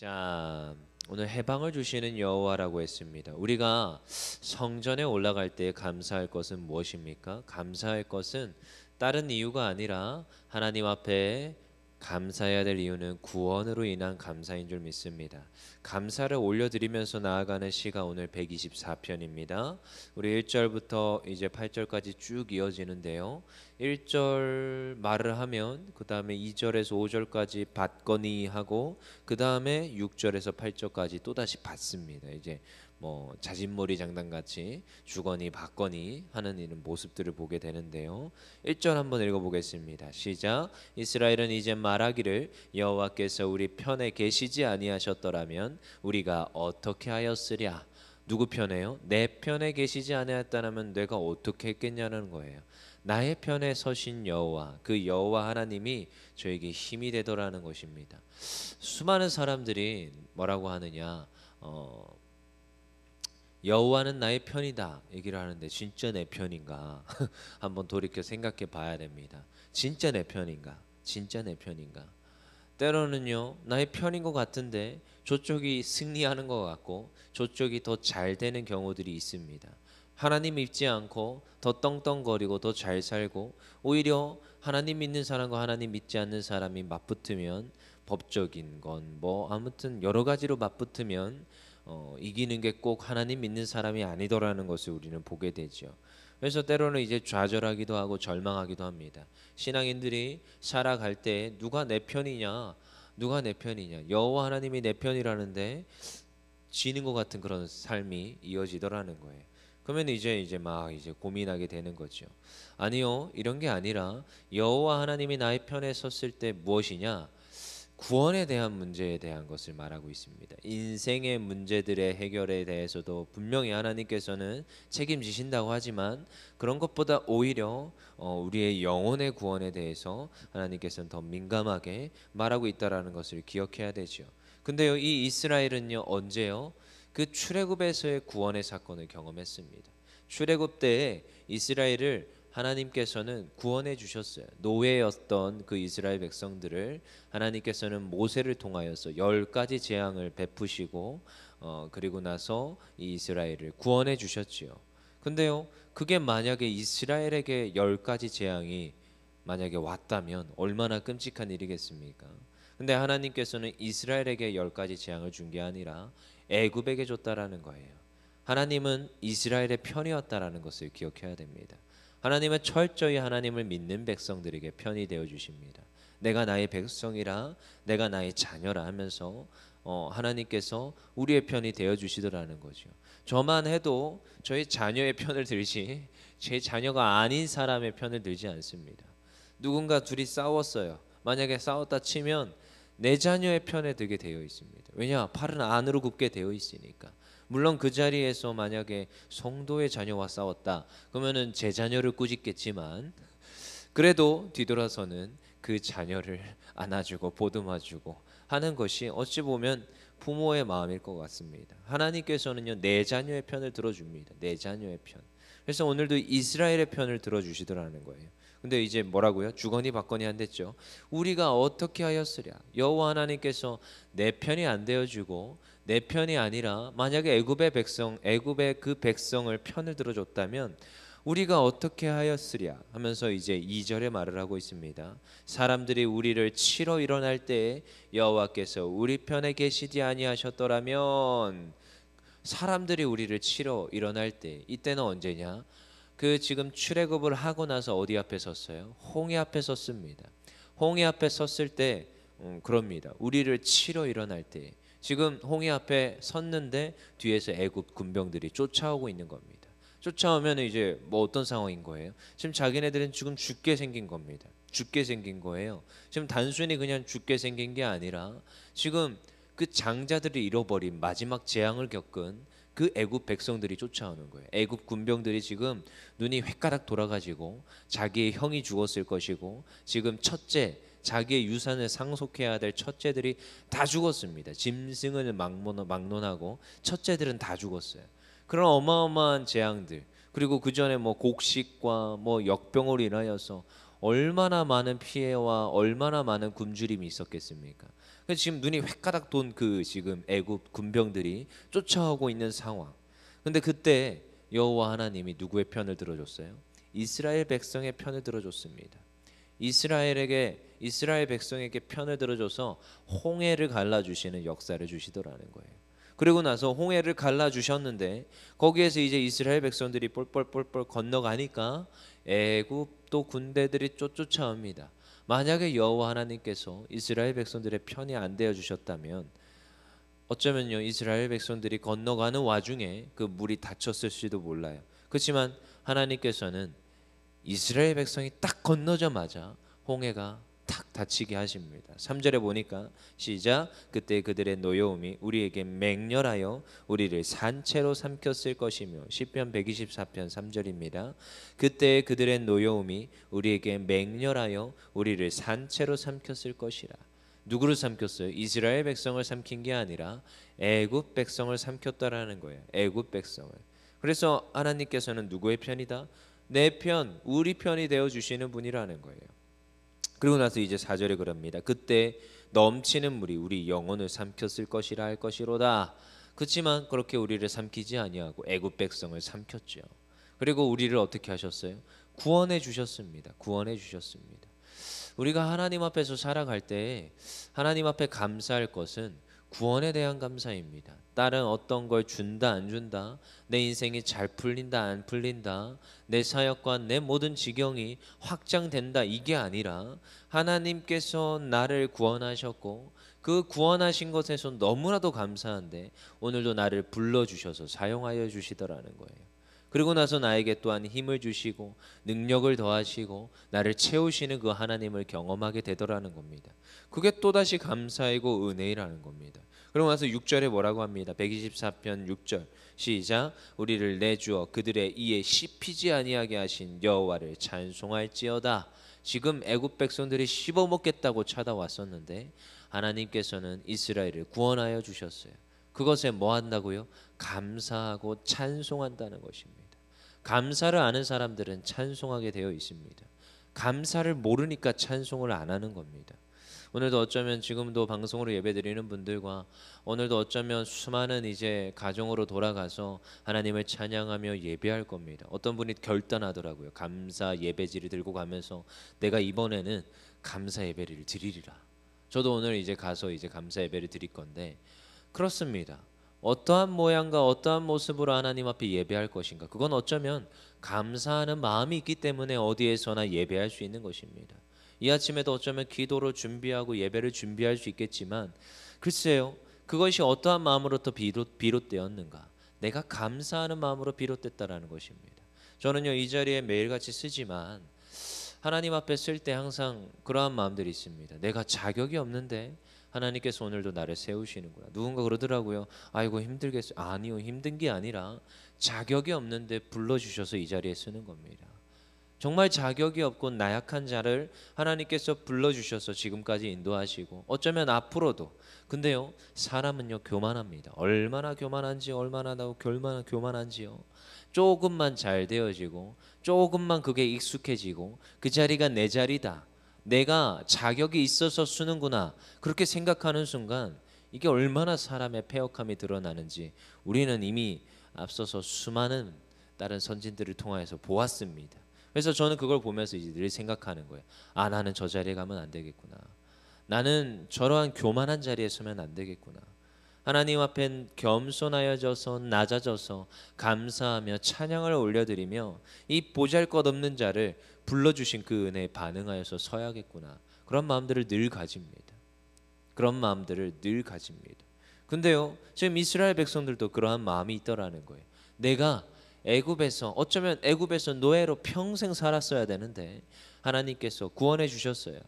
자, 오늘 해방을 주시는 여호와라고 했습니다. 우리가 성전에 올라갈 때 감사할 것은 무엇입니까? 감사할 것은 다른 이유가 아니라 하나님 앞에 감사해야 될 이유는 구원으로 인한 감사인 줄 믿습니다. 감사를 올려드리면서 나아가는 시가 오늘 124편입니다. 우리 1절부터 이제 8절까지 쭉 이어지는데요. 1절 말을 하면 그 다음에 2절에서 5절까지 받거니 하고 그 다음에 6절에서 8절까지 또다시 받습니다. 이제 뭐 자진몰이 장단같이 주거니 받거니 하는 이런 모습들을 보게 되는데요. 1절 한번 읽어보겠습니다. 시작. 이스라엘은 이제 말하기를 여호와께서 우리 편에 계시지 아니하셨더라면 우리가 어떻게 하였으랴. 누구 편에요? 내 편에 계시지 아니하였다면 내가 어떻게 했겠냐는 거예요. 나의 편에 서신 여호와, 그 여호와 하나님이 저에게 힘이 되더라는 것입니다. 수많은 사람들이 뭐라고 하느냐, 여호와는 나의 편이다 얘기를 하는데 진짜 내 편인가? 한번 돌이켜 생각해 봐야 됩니다. 진짜 내 편인가? 진짜 내 편인가? 때로는요 나의 편인 것 같은데 저쪽이 승리하는 것 같고 저쪽이 더 잘 되는 경우들이 있습니다. 하나님 믿지 않고 더 떵떵거리고 더 잘 살고 오히려 하나님 믿는 사람과 하나님 믿지 않는 사람이 맞붙으면 법적인 건 뭐 아무튼 여러 가지로 맞붙으면 이기는 게 꼭 하나님 믿는 사람이 아니더라는 것을 우리는 보게 되죠. 그래서 때로는 이제 좌절하기도 하고 절망하기도 합니다. 신앙인들이 살아갈 때 누가 내 편이냐, 누가 내 편이냐, 여호와 하나님이 내 편이라는데 지는 것 같은 그런 삶이 이어지더라는 거예요. 그러면 이제 막 이제 고민하게 되는 거죠. 아니요, 이런 게 아니라 여호와 하나님이 나의 편에 섰을 때 무엇이냐? 구원에 대한 문제에 대한 것을 말하고 있습니다. 인생의 문제들의 해결에 대해서도 분명히 하나님께서는 책임지신다고 하지만 그런 것보다 오히려 우리의 영혼의 구원에 대해서 하나님께서는 더 민감하게 말하고 있다라는 것을 기억해야 되죠. 근데요, 이 이스라엘은요 언제요? 그 출애굽에서의 구원의 사건을 경험했습니다. 출애굽 때에 이스라엘을 하나님께서는 구원해 주셨어요. 노예였던 그 이스라엘 백성들을 하나님께서는 모세를 통하여서 10가지 재앙을 베푸시고 그리고 나서 이 이스라엘을 구원해 주셨지요. 근데요, 그게 만약에 이스라엘에게 10가지 재앙이 만약에 왔다면 얼마나 끔찍한 일이겠습니까? 근데 하나님께서는 이스라엘에게 10가지 재앙을 준 게 아니라 애굽에게 줬다라는 거예요. 하나님은 이스라엘의 편이었다라는 것을 기억해야 됩니다. 하나님은 철저히 하나님을 믿는 백성들에게 편이 되어 주십니다. 내가 나의 백성이라, 내가 나의 자녀라 하면서 하나님께서 우리의 편이 되어 주시더라는 거죠. 저만 해도 저희 자녀의 편을 들지 제 자녀가 아닌 사람의 편을 들지 않습니다. 누군가 둘이 싸웠어요. 만약에 싸웠다 치면 내 자녀의 편에 들게 되어 있습니다. 왜냐? 팔은 안으로 굽게 되어 있으니까. 물론 그 자리에서 만약에 성도의 자녀와 싸웠다 그러면은 제 자녀를 꾸짖겠지만 그래도 뒤돌아서는 그 자녀를 안아주고 보듬어주고 하는 것이 어찌 보면 부모의 마음일 것 같습니다. 하나님께서는요 내 자녀의 편을 들어줍니다. 내 자녀의 편. 그래서 오늘도 이스라엘의 편을 들어주시더라는 거예요. 근데 이제 뭐라고요? 주거니 받거니 한댔죠. 우리가 어떻게 하였으랴? 여호와 하나님께서 내 편이 안 되어주고 내 편이 아니라 만약에 애굽의 그 백성을 편을 들어줬다면 우리가 어떻게 하였으랴 하면서 이제 2절에 말을 하고 있습니다. 사람들이 우리를 치러 일어날 때에 여호와께서 우리 편에 계시지 아니하셨더라면 사람들이 우리를 치러 일어날 때 이때는 언제냐? 그 지금 출애굽을 하고 나서 어디 앞에 섰어요? 홍해 앞에 섰습니다. 홍해 앞에 섰을 때 그럽니다. 우리를 치러 일어날 때 지금 홍해 앞에 섰는데 뒤에서 애굽 군병들이 쫓아오고 있는 겁니다. 쫓아오면 이제 뭐 어떤 상황인 거예요? 지금 자기네들은 지금 죽게 생긴 겁니다. 죽게 생긴 거예요. 지금 단순히 그냥 죽게 생긴 게 아니라 지금 그 장자들이 잃어버린 마지막 재앙을 겪은 그 애굽 백성들이 쫓아오는 거예요. 애굽 군병들이 지금 눈이 획가닥 돌아가지고 자기의 형이 죽었을 것이고 지금 첫째 자기의 유산을 상속해야 될 첫째들이 다 죽었습니다. 짐승을 막론하고 첫째들은 다 죽었어요. 그런 어마어마한 재앙들 그리고 그 전에 뭐 곡식과 뭐 역병으로 인하여서 얼마나 많은 피해와 얼마나 많은 굶주림이 있었겠습니까? 그래서 지금 눈이 획가닥 돈 그 지금 애굽 군병들이 쫓아오고 있는 상황. 근데 그때 여호와 하나님이 누구의 편을 들어줬어요? 이스라엘 백성의 편을 들어줬습니다. 이스라엘 백성에게 편을 들어줘서 홍해를 갈라 주시는 역사를 주시더라는 거예요. 그리고 나서 홍해를 갈라 주셨는데 거기에서 이제 이스라엘 백성들이 뻘뻘뻘뻘 건너가니까 애굽도 군대들이 쫓아옵니다. 만약에 여호와 하나님께서 이스라엘 백성들의 편이 안 되어 주셨다면 어쩌면요 이스라엘 백성들이 건너가는 와중에 그 물이 닫혔을지도 몰라요. 그렇지만 하나님께서는 이스라엘 백성이 딱 건너자마자 홍해가 탁 닫히게 하십니다. 3절에 보니까 시작. 그때 그들의 노여움이 우리에게 맹렬하여 우리를 산채로 삼켰을 것이며. 시편 124편 3절입니다. 그때 그들의 노여움이 우리에게 맹렬하여 우리를 산채로 삼켰을 것이라. 누구를 삼켰어요? 이스라엘 백성을 삼킨 게 아니라 애굽 백성을 삼켰다라는 거예요. 애굽 백성을. 그래서 하나님께서는 누구의 편이다? 내 편, 우리 편이 되어 주시는 분이라는 거예요. 그리고 나서 이제 4절에 그럽니다. 그때 넘치는 물이 우리 영혼을 삼켰을 것이라 할 것이로다. 그렇지만 그렇게 우리를 삼키지 아니하고 애굽 백성을 삼켰죠. 그리고 우리를 어떻게 하셨어요? 구원해 주셨습니다. 구원해 주셨습니다. 우리가 하나님 앞에서 살아갈 때 하나님 앞에 감사할 것은 구원에 대한 감사입니다. 다른 어떤 걸 준다 안 준다, 내 인생이 잘 풀린다 안 풀린다, 내 사역과 내 모든 지경이 확장된다 이게 아니라 하나님께서 나를 구원하셨고 그 구원하신 것에서 너무나도 감사한데 오늘도 나를 불러주셔서 사용하여 주시더라는 거예요. 그리고 나서 나에게 또한 힘을 주시고 능력을 더하시고 나를 채우시는 그 하나님을 경험하게 되더라는 겁니다. 그게 또다시 감사이고 은혜라는 겁니다. 그리고 나서 6절에 뭐라고 합니다. 124편 6절 시작. 우리를 내주어 그들의 이에 씹히지 아니하게 하신 여호와를 찬송할지어다. 지금 애굽 백성들이 씹어먹겠다고 찾아왔었는데 하나님께서는 이스라엘을 구원하여 주셨어요. 그것에 뭐 한다고요? 감사하고 찬송한다는 것입니다. 감사를 아는 사람들은 찬송하게 되어 있습니다. 감사를 모르니까 찬송을 안 하는 겁니다. 오늘도 어쩌면 지금도 방송으로 예배드리는 분들과 오늘도 어쩌면 수많은 이제 가정으로 돌아가서 하나님을 찬양하며 예배할 겁니다. 어떤 분이 결단하더라고요. 감사 예배지를 들고 가면서 내가 이번에는 감사 예배를 드리리라. 저도 오늘 이제 가서 이제 감사 예배를 드릴 건데 그렇습니다. 어떠한 모양과 어떠한 모습으로 하나님 앞에 예배할 것인가? 그건 어쩌면 감사하는 마음이 있기 때문에 어디에서나 예배할 수 있는 것입니다. 이 아침에도 어쩌면 기도로 준비하고 예배를 준비할 수 있겠지만 글쎄요. 그것이 어떠한 마음으로부터 비롯되었는가? 내가 감사하는 마음으로 비롯됐다라는 것입니다. 저는요. 이 자리에 매일같이 쓰지만 하나님 앞에 쓸 때 항상 그러한 마음들이 있습니다. 내가 자격이 없는데 하나님께서 오늘도 나를 세우시는구나. 누군가 그러더라고요. 아이고 힘들겠어요. 아니요. 힘든 게 아니라 자격이 없는데 불러주셔서 이 자리에 쓰는 겁니다. 정말 자격이 없고 나약한 자를 하나님께서 불러주셔서 지금까지 인도하시고 어쩌면 앞으로도. 근데요 사람은요 교만합니다. 얼마나 교만한지 얼마나 교만한지요. 조금만 잘 되어지고 조금만 그게 익숙해지고 그 자리가 내 자리다, 내가 자격이 있어서 쓰는구나 그렇게 생각하는 순간 이게 얼마나 사람의 패역함이 드러나는지 우리는 이미 앞서서 수많은 다른 선진들을 통하여서 보았습니다. 그래서 저는 그걸 보면서 이제 늘 생각하는 거예요. 아 나는 저 자리에 가면 안 되겠구나. 나는 저러한 교만한 자리에 서면 안 되겠구나. 하나님 앞엔 겸손하여져서 낮아져서 감사하며 찬양을 올려드리며 이 보잘것없는 자를 불러주신 그 은혜에 반응하여서 서야겠구나. 그런 마음들을 늘 가집니다. 그런 마음들을 늘 가집니다. 근데요 지금 이스라엘 백성들도 그러한 마음이 있더라는 거예요. 내가 애굽에서 어쩌면 애굽에서 노예로 평생 살았어야 되는데 하나님께서 구원해 주셨어요.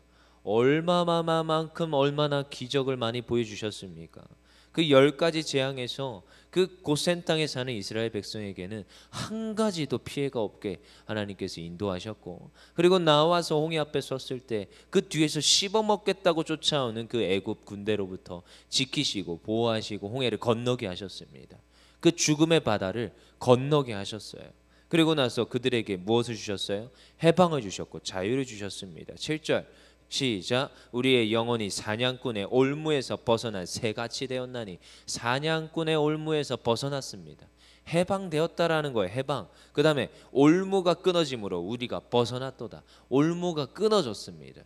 얼마나 기적을 많이 보여주셨습니까? 그 10가지 재앙에서 그 고센 땅에 사는 이스라엘 백성에게는 한 가지도 피해가 없게 하나님께서 인도하셨고 그리고 나와서 홍해 앞에 섰을 때 그 뒤에서 씹어먹겠다고 쫓아오는 그 애굽 군대로부터 지키시고 보호하시고 홍해를 건너게 하셨습니다. 그 죽음의 바다를 건너게 하셨어요. 그리고 나서 그들에게 무엇을 주셨어요? 해방을 주셨고 자유를 주셨습니다. 7절 시작. 우리의 영혼이 사냥꾼의 올무에서 벗어난 새같이 되었나니. 사냥꾼의 올무에서 벗어났습니다. 해방되었다라는 거예요. 해방. 그 다음에 올무가 끊어짐으로 우리가 벗어났도다. 올무가 끊어졌습니다.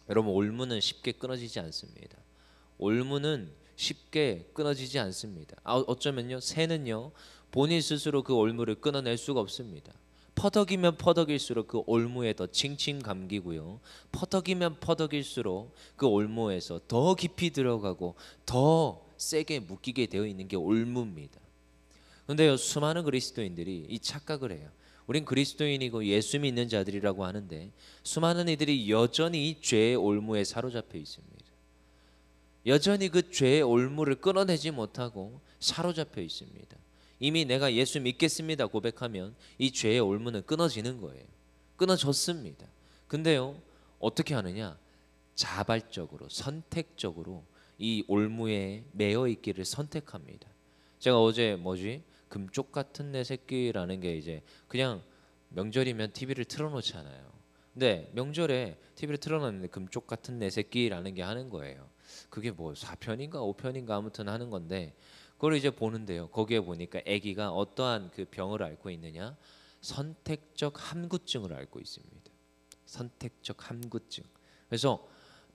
여러분, 올무는 쉽게 끊어지지 않습니다. 올무는 쉽게 끊어지지 않습니다. 어쩌면요, 새는요 본인 스스로 그 올무를 끊어낼 수가 없습니다. 퍼덕이면 퍼덕일수록 그 올무에 더 칭칭 감기고요, 퍼덕이면 퍼덕일수록 그 올무에서 더 깊이 들어가고 더 세게 묶이게 되어 있는 게 올무입니다. 그런데요, 수많은 그리스도인들이 이 착각을 해요. 우린 그리스도인이고 예수 믿는 자들이라고 하는데 수많은 이들이 여전히 이 죄의 올무에 사로잡혀 있습니다. 여전히 그 죄의 올무를 끊어내지 못하고 사로잡혀 있습니다. 이미 내가 예수 믿겠습니다 고백하면 이 죄의 올무는 끊어지는 거예요. 끊어졌습니다. 근데요, 어떻게 하느냐? 자발적으로, 선택적으로 이 올무에 매여 있기를 선택합니다. 제가 어제 금쪽 같은 내 새끼라는 게 이제 그냥 명절이면 TV를 틀어놓잖아요. 근데 명절에 TV를 틀어놨는데 금쪽 같은 내 새끼라는 게 하는 거예요. 그게 뭐 4편인가 5편인가 아무튼 하는 건데 그걸 이제 보는데요. 거기에 보니까 아기가 어떠한 그 병을 앓고 있느냐? 선택적 함구증을 앓고 있습니다. 선택적 함구증. 그래서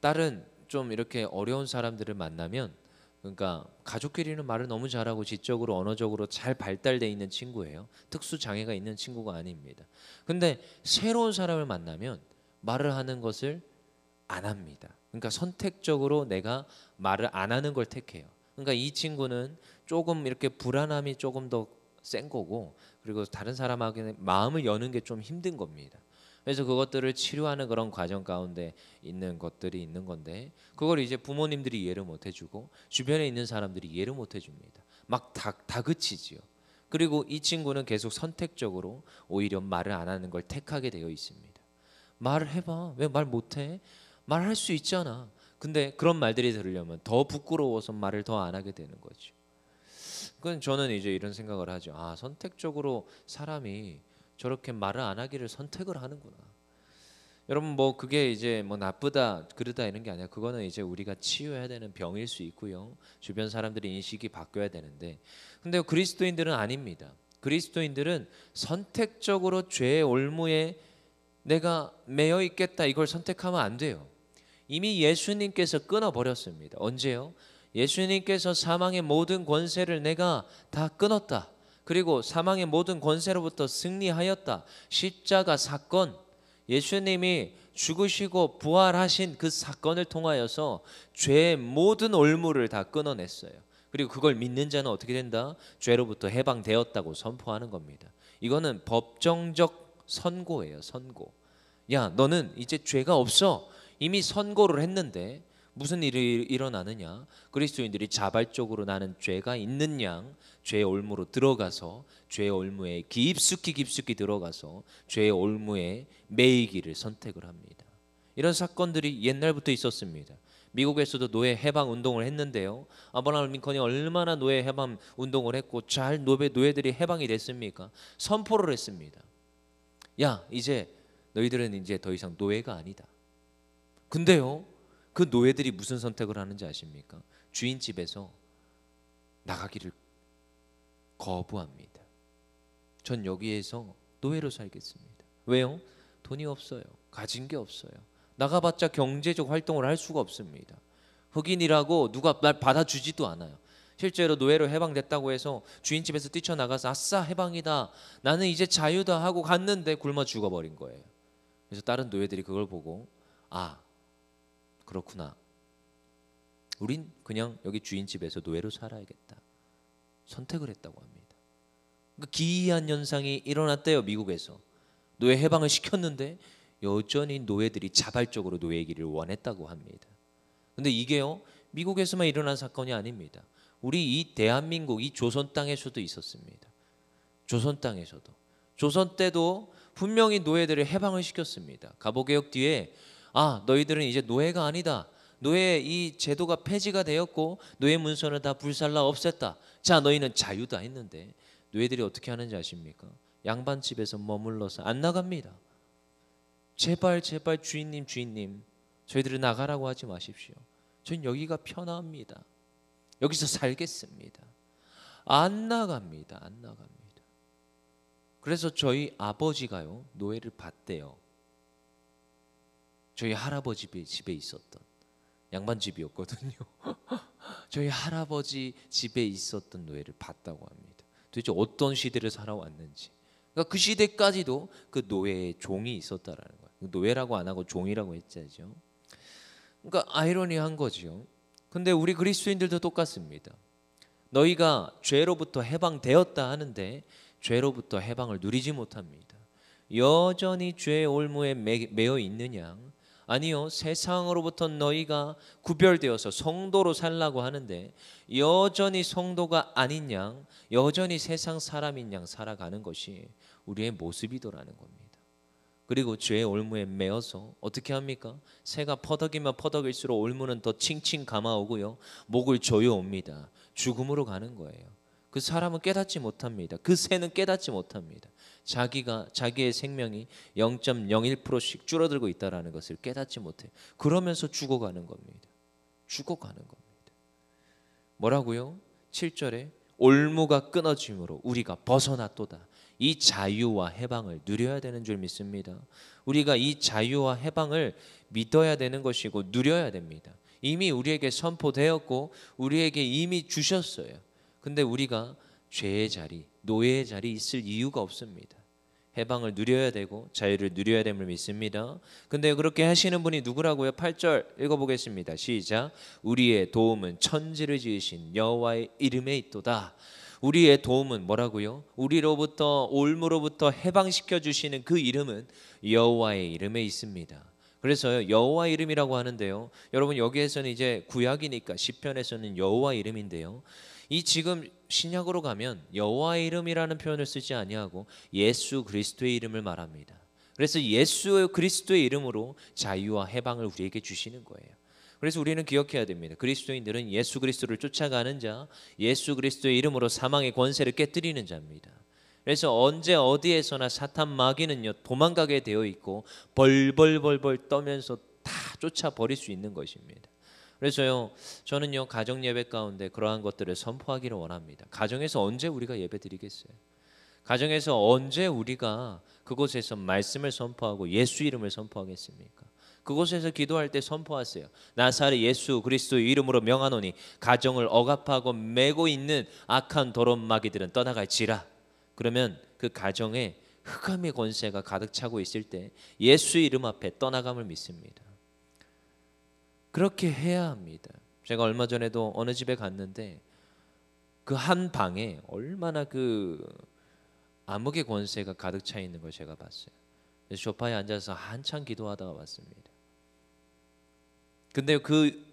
딸은 좀 이렇게 어려운 사람들을 만나면, 그러니까 가족끼리는 말을 너무 잘하고 지적으로 언어적으로 잘 발달돼 있는 친구예요. 특수 장애가 있는 친구가 아닙니다. 근데 새로운 사람을 만나면 말을 하는 것을 안 합니다. 그러니까 선택적으로 내가 말을 안 하는 걸 택해요. 그러니까 이 친구는 조금 이렇게 불안함이 조금 더 센 거고, 그리고 다른 사람에게 마음을 여는 게 좀 힘든 겁니다. 그래서 그것들을 치료하는 그런 과정 가운데 있는 것들이 있는 건데, 그걸 이제 부모님들이 이해를 못 해주고 주변에 있는 사람들이 이해를 못 해줍니다. 막 다그치지요. 그리고 이 친구는 계속 선택적으로 오히려 말을 안 하는 걸 택하게 되어 있습니다. 말을 해봐. 왜 말 못해? 말할 수 있잖아. 근데 그런 말들이 들으려면 더 부끄러워서 말을 더 안 하게 되는 거죠. 그건 저는 이제 이런 생각을 하죠. 아, 선택적으로 사람이 저렇게 말을 안 하기를 선택을 하는구나. 여러분, 뭐 그게 이제 뭐 나쁘다 그러다 이런 게 아니라 그거는 이제 우리가 치유해야 되는 병일 수 있고요. 주변 사람들의 인식이 바뀌어야 되는데, 근데 그리스도인들은 아닙니다. 그리스도인들은 선택적으로 죄의 올무에 내가 매여 있겠다 이걸 선택하면 안 돼요. 이미 예수님께서 끊어버렸습니다. 언제요? 예수님께서 사망의 모든 권세를 내가 다 끊었다. 그리고 사망의 모든 권세로부터 승리하였다. 십자가 사건, 예수님이 죽으시고 부활하신 그 사건을 통하여서 죄의 모든 올무를 다 끊어냈어요. 그리고 그걸 믿는 자는 어떻게 된다? 죄로부터 해방되었다고 선포하는 겁니다. 이거는 법정적 선고예요. 선고. 야, 너는 이제 죄가 없어. 이미 선고를 했는데 무슨 일이 일어나느냐? 그리스도인들이 자발적으로 나는 죄가 있는 양 죄의 올무로 들어가서 죄의 올무에 깊숙이 들어가서 죄의 올무에 매이기를 선택을 합니다. 이런 사건들이 옛날부터 있었습니다. 미국에서도 노예 해방 운동을 했는데요. 아브라함 링컨이 얼마나 노예 해방 운동을 했고 잘 노예들이 해방이 됐습니까? 선포를 했습니다. 야, 이제 너희들은 이제 더 이상 노예가 아니다. 근데요, 그 노예들이 무슨 선택을 하는지 아십니까? 주인 집에서 나가기를 거부합니다. 전 여기에서 노예로 살겠습니다. 왜요? 돈이 없어요. 가진 게 없어요. 나가봤자 경제적 활동을 할 수가 없습니다. 흑인이라고 누가 날 받아주지도 않아요. 실제로 노예로 해방됐다고 해서 주인 집에서 뛰쳐나가서 아싸 해방이다, 나는 이제 자유다 하고 갔는데 굶어 죽어버린 거예요. 그래서 다른 노예들이 그걸 보고 아, 그렇구나, 우린 그냥 여기 주인 집에서 노예로 살아야겠다 선택을 했다고 합니다. 그러니까 기이한 현상이 일어났대요. 미국에서 노예 해방을 시켰는데 여전히 노예들이 자발적으로 노예이기를 원했다고 합니다. 근데 이게요, 미국에서만 일어난 사건이 아닙니다. 우리 이 대한민국 이 조선 땅에서도 있었습니다. 조선 땅에서도, 조선 때도 분명히 노예들을 해방을 시켰습니다. 갑오개혁 뒤에 아, 너희들은 이제 노예가 아니다, 노예 이 제도가 폐지가 되었고 노예 문서는 다 불살라 없앴다, 자 너희는 자유다 했는데 노예들이 어떻게 하는지 아십니까? 양반집에서 머물러서 안 나갑니다. 제발 주인님 저희들이 나가라고 하지 마십시오. 전 여기가 편합니다. 여기서 살겠습니다. 안 나갑니다. 안 나갑니다. 그래서 저희 아버지가요, 노예를 받대요. 저희 할아버지 집에 있었던 양반집이었거든요. 저희 할아버지 집에 있었던 노예를 받다고 합니다. 도대체 어떤 시대를 살아왔는지. 그러니까 그 시대까지도 그 노예의 종이 있었다라는 거예요. 노예라고 안 하고 종이라고 했죠. 그러니까 아이러니한 거죠. 근데 우리 그리스도인들도 똑같습니다. 너희가 죄로부터 해방되었다 하는데 죄로부터 해방을 누리지 못합니다. 여전히 죄의 올무에 매여 있느냐? 아니요, 세상으로부터 너희가 구별되어서 성도로 살라고 하는데 여전히 성도가 아닌 양, 여전히 세상 사람인 양 살아가는 것이 우리의 모습이더라는 겁니다. 그리고 죄의 올무에 매어서 어떻게 합니까? 새가 퍼덕이면 퍼덕일수록 올무는 더 칭칭 감아오고요, 목을 조여옵니다. 죽음으로 가는 거예요. 그 사람은 깨닫지 못합니다. 그 새는 깨닫지 못합니다. 자기의 생명이 0.01%씩 줄어들고 있다는 것을 깨닫지 못해요. 그러면서 죽어가는 겁니다. 죽어가는 겁니다. 뭐라고요? 7절에 올무가 끊어짐으로 우리가 벗어났도다. 이 자유와 해방을 누려야 되는 줄 믿습니다. 우리가 이 자유와 해방을 믿어야 되는 것이고 누려야 됩니다. 이미 우리에게 선포되었고 우리에게 이미 주셨어요. 근데 우리가 죄의 자리, 노예의 자리 있을 이유가 없습니다. 해방을 누려야 되고 자유를 누려야 됨을 믿습니다. 근데 그렇게 하시는 분이 누구라고요? 8절 읽어보겠습니다. 시작. 우리의 도움은 천지를 지으신 여호와의 이름에 있도다. 우리의 도움은 뭐라고요? 우리로부터 올무로부터 해방시켜 주시는 그 이름은 여호와의 이름에 있습니다. 그래서 여호와 이름이라고 하는데요, 여러분 여기에서는 이제 구약이니까 시편에서는 여호와 이름인데요, 이 지금 신약으로 가면 여호와의 이름이라는 표현을 쓰지 아니하고 예수 그리스도의 이름을 말합니다. 그래서 예수 그리스도의 이름으로 자유와 해방을 우리에게 주시는 거예요. 그래서 우리는 기억해야 됩니다. 그리스도인들은 예수 그리스도를 쫓아가는 자, 예수 그리스도의 이름으로 사망의 권세를 깨뜨리는 자입니다. 그래서 언제 어디에서나 사탄 마귀는요 도망가게 되어 있고 벌벌벌벌 떠면서 다 쫓아버릴 수 있는 것입니다. 그래서요 저는요 가정 예배 가운데 그러한 것들을 선포하기를 원합니다. 가정에서 언제 우리가 예배 드리겠어요? 가정에서 언제 우리가 그곳에서 말씀을 선포하고 예수 이름을 선포하겠습니까? 그곳에서 기도할 때 선포하세요. 나사렛 예수 그리스도의 이름으로 명하노니 가정을 억압하고 매고 있는 악한 더러운 마귀들은 떠나갈지라. 그러면 그 가정에 흑암의 권세가 가득 차고 있을 때 예수 이름 앞에 떠나감을 믿습니다. 그렇게 해야 합니다. 제가 얼마 전에도 어느 집에 갔는데 그 한 방에 얼마나 그 암흑의 권세가 가득 차 있는 걸 제가 봤어요. 소파에 앉아서 한참 기도하다가 봤습니다. 근데 그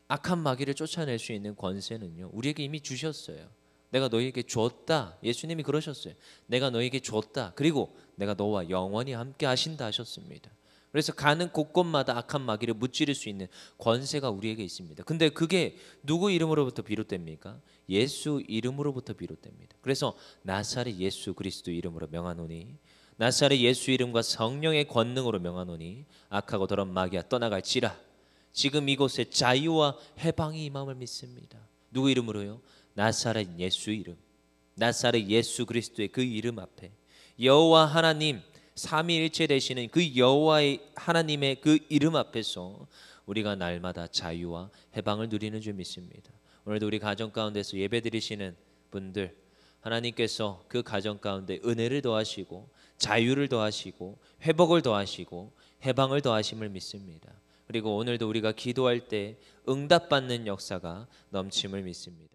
악한 마귀를 쫓아낼 수 있는 권세는요 우리에게 이미 주셨어요. 내가 너희에게 줬다. 예수님이 그러셨어요. 내가 너희에게 줬다. 그리고 내가 너와 영원히 함께 하신다 하셨습니다. 그래서 가는 곳곳마다 악한 마귀를 무찌를 수 있는 권세가 우리에게 있습니다. 근데 그게 누구 이름으로부터 비롯됩니까? 예수 이름으로부터 비롯됩니다. 그래서 나사렛 예수 그리스도 이름으로 명하노니, 나사렛 예수 이름과 성령의 권능으로 명하노니 악하고 더러운 마귀야 떠나갈지라. 지금 이곳에 자유와 해방이 임함을 믿습니다. 누구 이름으로요? 나사렛 예수 이름, 나사렛 예수 그리스도의 그 이름 앞에 여호와 하나님 삼위일체 되시는 그 여호와의 하나님의 그 이름 앞에서 우리가 날마다 자유와 해방을 누리는 줄 믿습니다. 오늘도 우리 가정 가운데서 예배드리시는 분들, 하나님께서 그 가정 가운데 은혜를 더하시고 자유를 더하시고 회복을 더하시고 해방을 더하심을 믿습니다. 그리고 오늘도 우리가 기도할 때 응답받는 역사가 넘침을 믿습니다.